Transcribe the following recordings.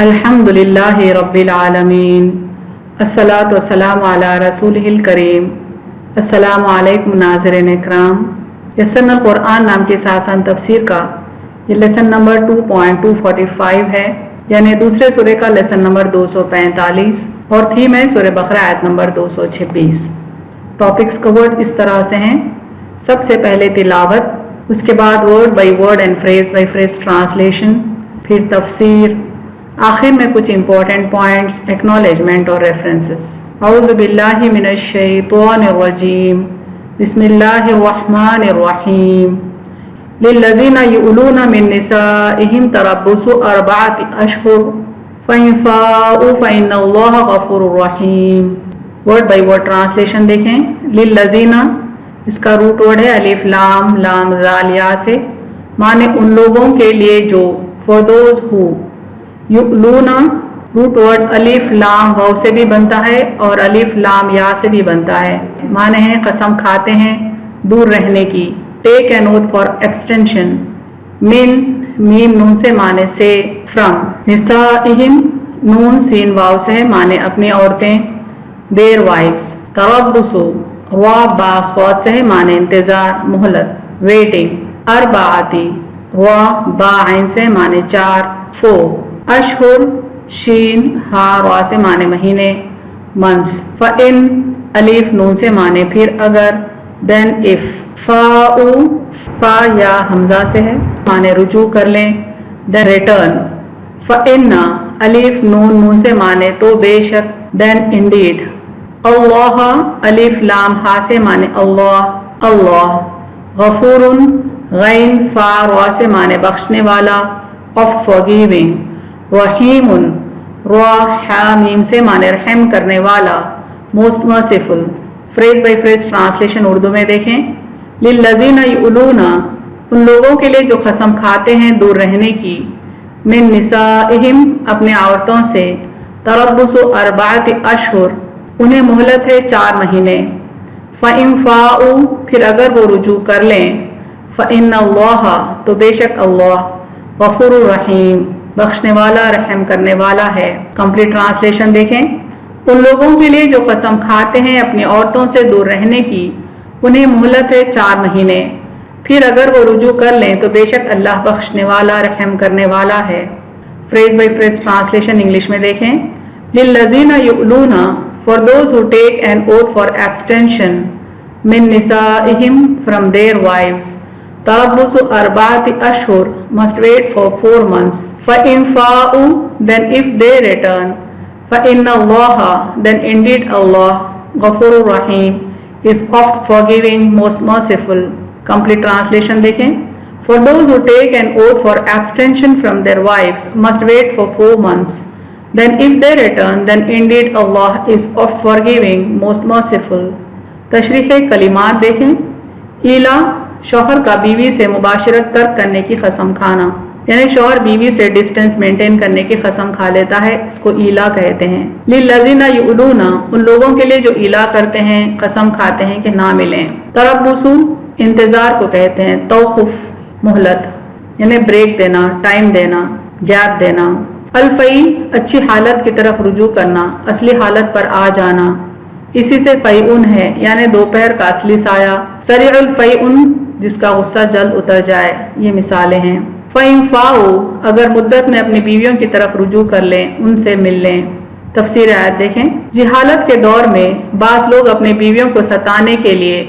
अल्हम्दुलिल्लाहि रब्बिल आलमीन, अस्सलातु वस्सलामु अला रसूलिहिल करीम। अस्सलामु अलैकुम नाज़रीन इकराम। यसनुल कुरान नाम के आसान तफसीर का ये लेसन नंबर 2.245 है, यानी दूसरे सूरे का लेसन नंबर 245 और थीम है सूरह बकरा आयत नंबर 226। टॉपिक्स कवर्ड इस तरह से हैं। सबसे पहले तिलावत, उसके बाद word by word and phrase by phrase translation, फिर तफसीर, आखिर में कुछ इंपॉर्टेंट पॉइंट्स, एक्नॉलेजमेंट और रेफरेंसेस। औज़ु बिल्लाहि मिनश शैतानिर रजीम, बिस्मिल्लाहिर रहमानिर रहीम। लिल्लज़ीना युलूना मिन निसाइहिम तरब्बुसु अर्बअति अशहुर फ़इन फ़ाऊ फ़इन्नल्लाहा गफ़ूरुर रहीम। वर्ड बाई वर्ड ट्रांसलेशन देखें। लिल्लज़ीना, इसका रूट वर्ड है अलिफ लाम लाम ज़ाल या से, माने उन लोगों के लिए जो, फॉर दोज हु। युलूना रूट वर्ड अलिफ लाम वाव से भी बनता है और अलिफ लाम या से भी बनता है। माने हैं कसम खाते हैं दूर रहने की। Take an oath for extension. मिन मीम नून से माने से, फ्रॉम। निसाइहिम नून सीन वाव से माने अपनी औरतें, देयर वाइफ्स। तरब्बुसु वा बा स्वाद से माने इंतजार, मोहलत, वेटिंग। अर्बाअती वा बा आइन से माने चार, फोर। अशहुर शीन हा रा से माने महीने, मंथ्स। फ़इन अलीफ नून से माने फिर, अगर। Then if. फ़ाऊ फा या हमजा से है, माने रुजू कर लें। Then return. फ़इन्ना अलीफ नून नून से माने तो बेशक। Then Indeed. अल्लाह अलीफ लाम हा से माने अल्लाह, अल्लाह। गफूरुन गैन फा रा से माने बख्शने वाला, ऑफ फॉरगिविंग। रहीमुन रा हा मीम से माने रहम करने वाला, most merciful. Phrase by phrase translation Urdu में देखें। लिल्लज़ीना युलूना, उन लोगों के लिए जो कसम खाते हैं दूर रहने की। मिन निसाइहिम, अपने औरतों से। तरब्बुसु अर्बअति अशहुर, उन्हें मोहलत है 4 महीने। फ़इन फ़ाऊ, फिर अगर वो रुजू कर लें। फ़इन्नल्लाहा, तो बेशक अल्लाह। गफूरुर रहीम, बख्शने वाला रहम करने वाला है। कंप्लीट ट्रांसलेशन देखें। उन लोगों के लिए जो कसम खाते हैं अपनी औरतों से दूर रहने की, उन्हें मोहलत है 4 महीने। फिर अगर वो रुजू कर लें तो बेशक अल्लाह बख्शने वाला रहम करने वाला है। Phrase by phrase translation English में देखें। लिल्लज़ीना युलूना, for those who take an oath for abstention. मिन निसाइहिम, फ्रॉम देयर वाइव्स। तरब्बुसु अर्बअति अशहुर, must wait for 4 months. फ़इन फ़ाऊ, then if they return. फ़इन्नल्लाहा, then indeed Allah. गफूरुर रहीम, is oft forgiving, most merciful. Complete translation देखें। For those who take an oath for abstention from their wives must wait for 4 months. Then if they return, then indeed Allah is oft forgiving, most merciful. तशरीह कलिमात देखें। ईला, शौहर का बीवी से मुबाशरत तर्क करने की कसम खाना, यानी शौहर बीवी से डिस्टेंस मेंटेन करने की कसम खा लेता है, इसको ईला कहते हैं। लिल्लज़ीना युलूना, उन लोगों के लिए जो ईला करते हैं, कसम खाते हैं कि ना मिलें। तरब्बुसु, इंतजार को कहते हैं। तौक़ुफ़, मोहलत, यानी ब्रेक देना, टाइम देना, गैप देना। अलफ़ई, अच्छी हालत की तरफ रुजू करना, असली हालत पर आ जाना, इसी से फ़ैउन है, यानी दोपहर का असली साया। सरीउल फ़ैउन, जिसका गुस्सा जल्द उतर जाए, ये मिसालें हैं। फ़इन फ़ाऊ, अगर मुद्दत में अपनी बीवियों की तरफ रुजू कर लें, उनसे मिल लें। तफसीर आयत देखें। जिहालत के दौर में बाज़ लोग अपनी बीवियों को सताने के लिए,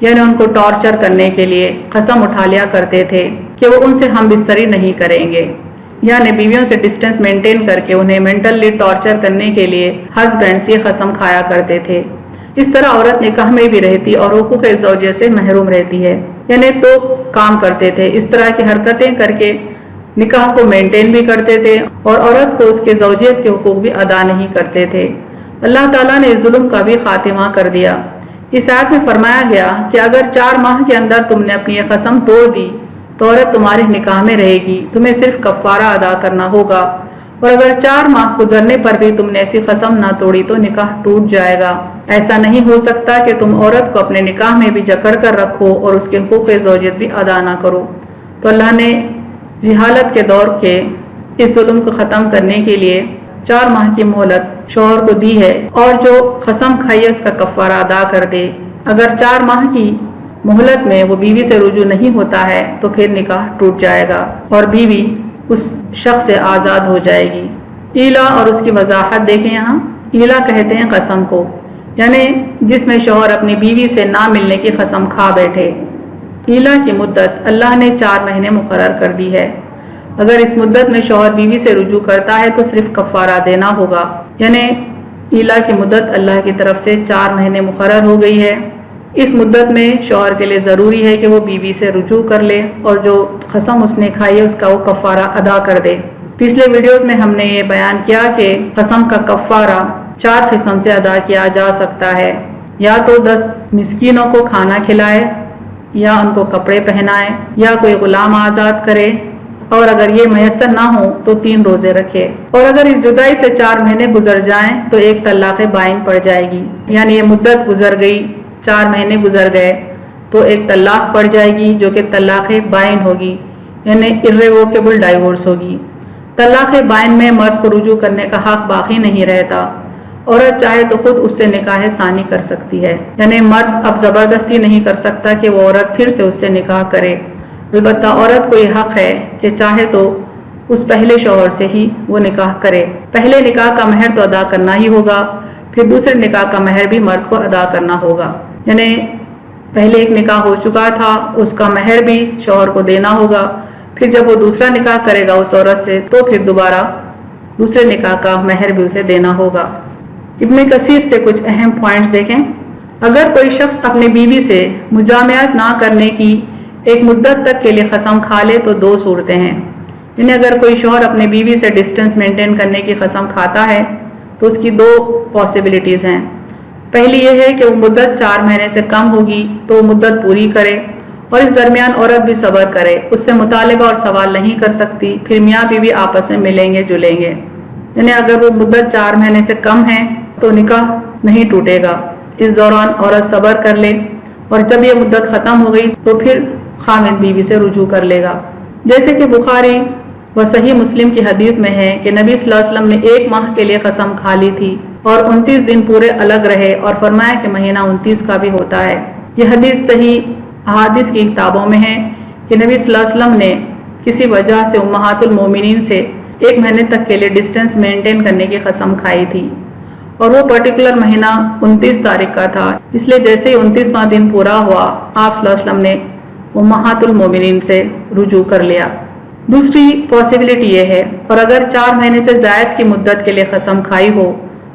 यानी उनको टॉर्चर करने के लिए कसम उठा लिया करते थे कि वो उनसे हम बिस्तरी नहीं करेंगे, यानी बीवियों से डिस्टेंस मेंटेन करके उन्हें मेंटली टॉर्चर करने के लिए हस्बैंड्स ये कसम खाया करते थे। इस तरह औरत निकाह में भी रहती और हुकूक़ ज़ौजिया से महरूम रहती है, यानी तो काम करते थे। इस तरह की हरकतें करके निकाह को मेंटेन भी करते थे और औरत को उसके ज़ौजियत के हुकूक भी अदा नहीं करते थे। अल्लाह ताला ने जुल्म का भी खातिमा कर दिया। इस आयत में फरमाया गया कि अगर 4 माह के अंदर तुमने अपनी ये कसम तोड़ दी तो औरत तुम्हारे निकाह में रहेगी, तुम्हें सिर्फ कफ़ारा अदा करना होगा। और अगर 4 माह गुजरने पर भी तुमने ऐसी कसम ना तोड़ी तो निकाह टूट जाएगा। ऐसा नहीं हो सकता कि तुम औरत को अपने निकाह में भी जकड़ कर रखो और उसके हुकूक़ ज़ौजियत भी अदा ना करो। तो अल्लाह ने जिहालत के दौर के इस जुल्म को ख़त्म करने के लिए 4 माह की मोहलत शौहर को दी है और जो कसम खाई है उसका कफ़ारा अदा कर दे। अगर 4 माह की मोहलत में वो बीवी से रुजू नहीं होता है तो फिर निकाह टूट जाएगा और बीवी उस शख्स से आज़ाद हो जाएगी। ईला और उसकी वजाहत देखें। यहाँ ईला कहते हैं कसम को, यानी जिसमें शौहर अपनी बीवी से ना मिलने की कसम खा बैठे। ईला की मुद्दत अल्लाह ने 4 महीने मुकर्रर कर दी है। अगर इस मुद्दत में शौहर बीवी से रुजू करता है तो सिर्फ कफ़ारा देना होगा, यानी ईला की मुद्दत अल्लाह की तरफ से 4 महीने मुकर्रर हो गई है। इस मुद्दत में शौहर के लिए ज़रूरी है कि वो बीवी से रुजू कर ले और जो कसम उसने खाई है उसका वो कफ़ारा अदा कर दे। पिछले वीडियोस में हमने ये बयान किया कि कसम का कफ़ारा 4 किस्म से अदा किया जा सकता है। या तो 10 मिस्कीनों को खाना खिलाए, या उनको कपड़े पहनाए, या कोई गुलाम आज़ाद करे, और अगर ये मैसर ना हो तो 3 रोजे रखे। और अगर इस जुदाई से 4 महीने गुजर जाएं तो एक तलाक़ बाइन पड़ जाएगी, यानी ये मुद्दत गुजर गई, 4 महीने गुजर गए तो एक तलाक़ पड़ जाएगी जो कि तलाक़ बाइन होगी, यानी इर्रेवोकेबल डाइवोर्स होगी। तलाक़ बाइन में मर्द को रुजू करने का हक़ बाकी नहीं रहता। औरत चाहे तो खुद उससे निकाह सानी कर सकती है, यानी मर्द अब ज़बरदस्ती नहीं कर सकता कि वो औरत फिर से उससे निकाह करे। अलबत्ता औरत को यह हक़ है कि चाहे तो उस पहले शौहर से ही वो निकाह करे। पहले निकाह का महर तो अदा करना ही होगा, फिर दूसरे निकाह का महर भी मर्द को अदा करना होगा। यानी पहले एक निकाह हो चुका था, उसका महर भी शौहर को देना होगा, फिर जब वो दूसरा निकाह करेगा उस औरत से तो फिर दोबारा दूसरे निकाह का महर भी उसे देना होगा। इब्न कसीर से कुछ अहम पॉइंट्स देखें। अगर कोई शख्स अपनी बीवी से मुजामआत ना करने की एक मुद्दत तक के लिए कसम खा ले तो 2 सूरतें हैं। यानी अगर कोई शौहर अपनी बीवी से डिस्टेंस मेंटेन करने की कसम खाता है तो उसकी 2 पॉसिबिलिटीज़ हैं। पहली ये है कि वो मुद्दत 4 महीने से कम होगी तो मुद्दत पूरी करे और इस दरमियान औरत भी सब्र करे, उससे मुतालिबा और सवाल नहीं कर सकती, फिर मियाँ बीवी आपस में मिलेंगे जुलेंगे। यानी अगर वो मुद्दत 4 महीने से कम है तो निकाह नहीं टूटेगा। इस दौरान औरत सब्र कर ले और जब ये मुद्दत ख़त्म हो गई तो फिर खामिद बीवी से रुजू कर लेगा। जैसे कि बुखारी व सही मुस्लिम की हदीस में है कि नबी सल्लल्लाहु अलैहि वसल्लम ने 1 माह के लिए कसम खा ली थी और 29 दिन पूरे अलग रहे और फरमाया कि महीना 29 का भी होता है। यह हदीस सही अहादीस की किताबों में है कि नबी सल्लल्लाहु अलैहि वसल्लम ने किसी वजह से उम्महातुल मोमिनीन से 1 महीने तक के लिए डिस्टेंस मेंटेन करने की कसम खाई थी और वो पर्टिकुलर महीना 29 तारीख का था। इसलिए जैसे ही 29वां दिन पूरा हुआ आप सल्लल्लाहु अलैहि वसल्लम ने उम्महातुल मोमिनीन से रुजू कर लिया। दूसरी पॉसिबिलिटी ये है, और अगर 4 महीने से ज़ायद की मुद्दत के लिए कसम खाई हो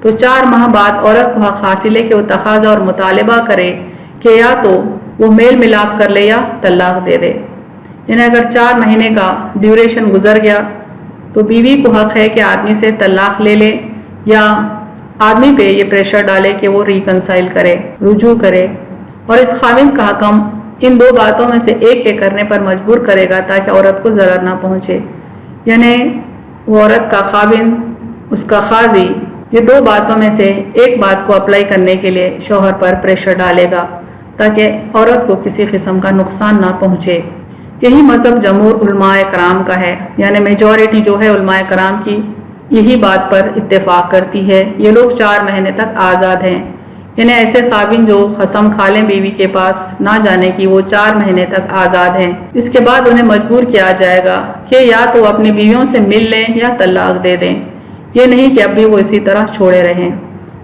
तो 4 माह बाद औरत को हक़ हासिल है कि वो तकाज़ा और मुतालिबा करे कि या तो वो मेल मिलाप कर ले या तलाक दे दे। यानी अगर 4 महीने का ड्यूरेशन गुजर गया तो बीवी को हक़ है कि आदमी से तलाक ले ले या आदमी पे ये प्रेशर डाले कि वो रिकंसाइल करे, रुजू करे, और इस खाविंद का हकम इन 2 बातों में से एक के करने पर मजबूर करेगा ताकि औरत को ज़रर ना पहुँचे। यानी वो औरत का खाविंद, उसका खाजी, ये 2 बातों में से एक बात को अप्लाई करने के लिए शौहर पर प्रेशर डालेगा ताकि औरत को किसी किस्म का नुकसान ना पहुँचे। यही मज़हब जमहूर उलमाए कराम का है, यानी मेजॉरिटी जो है उलमाए कराम की यही बात पर इत्तेफाक करती है। ये लोग 4 महीने तक आज़ाद हैं, यानी ऐसे खाविन जो कसम खा लें बीवी के पास ना जाने की वो 4 महीने तक आज़ाद हैं। इसके बाद उन्हें मजबूर किया जाएगा कि या तो अपनी बीवियों से मिल लें या तलाक दे दें, ये नहीं कि अब भी वो इसी तरह छोड़े रहें।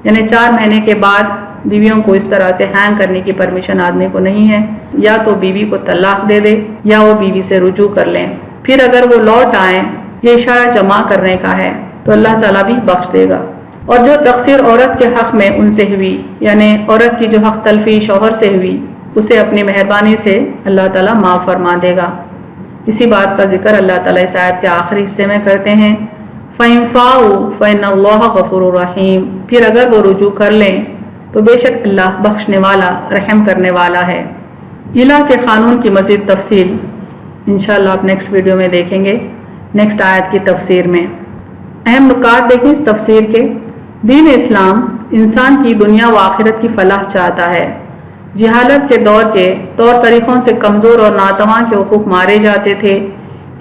यानी 4 महीने के बाद बीवियों को इस तरह से हैंग करने की परमिशन आदमी को नहीं है। या तो बीवी को तलाक दे दे या वो बीवी से रुजू कर लें। फिर अगर वो लौट आए, ये इशारा जमा करने का है, तो अल्लाह ताला भी बख्श देगा। और जो तक़सीर औरत के हक़ में उनसे हुई, यानी औरत की जो हक़ तलफ़ी शौहर से हुई, उसे अपनी मेहरबानी से अल्लाह ताला माफ़ फरमा देगा। इसी बात का जिक्र अल्लाह ताला इस आयत के आखिरी हिस्से में करते हैं, फ़इन्फ़ाऊ फ़इन्नल्लाह गफ़ूरुर रहीम। फिर अगर वो रुजू कर लें तो बेशक अल्लाह बख्शने वाला, रहम करने वाला है। इला के क़ानून की मज़ीद तफसील इंशाअल्लाह आप नेक्स्ट वीडियो में देखेंगे, नेक्स्ट आयत की तफसीर में। अहम नुकात देखें इस तफसीर के। दीन इस्लाम इंसान की दुनिया व आखिरत की फलाह चाहता है। जहालत के दौर के तौर तरीक़ों से कमज़ोर और नातवां के हुकूक मारे जाते थे,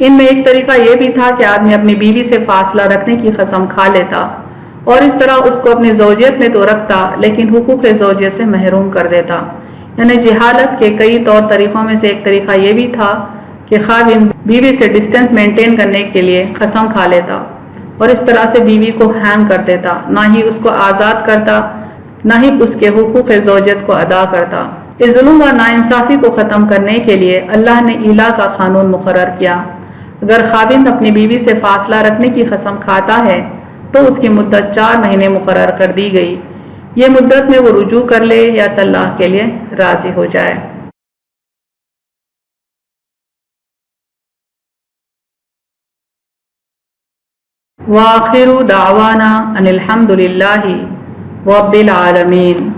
ان میں ایک طریقہ یہ بھی تھا کہ آدمی اپنی بیوی سے فاصلہ رکھنے کی قسم کھا لیتا اور اس طرح اس کو اپنی زوجیت میں تو رکھتا لیکن حقوق زوجیت سے محروم کر دیتا۔ یعنی جہالت کے کئی طور طریقوں میں سے ایک طریقہ یہ بھی تھا کہ خاوند بیوی سے ڈسٹینس مینٹین کرنے کے لیے قسم کھا لیتا اور اس طرح سے بیوی کو ہینگ کر دیتا، نہ ہی اس کو آزاد کرتا نہ ہی اس کے حقوق زوجیت کو ادا کرتا۔ اس ظلم و ناانصافی کو ختم کرنے کے لیے اللہ نے ایلا کا قانون مقرر کیا۔ اگر خاوند اپنی بیوی سے فاصلہ رکھنے کی قسم کھاتا ہے تو اس کی مدت 4 مہینے مقرر کر دی گئی۔ یہ مدت میں وہ رجوع کر لے یا طلاق کے لیے راضی ہو جائے۔ وآخر دعوانا ان الحمد للہ رب العالمین۔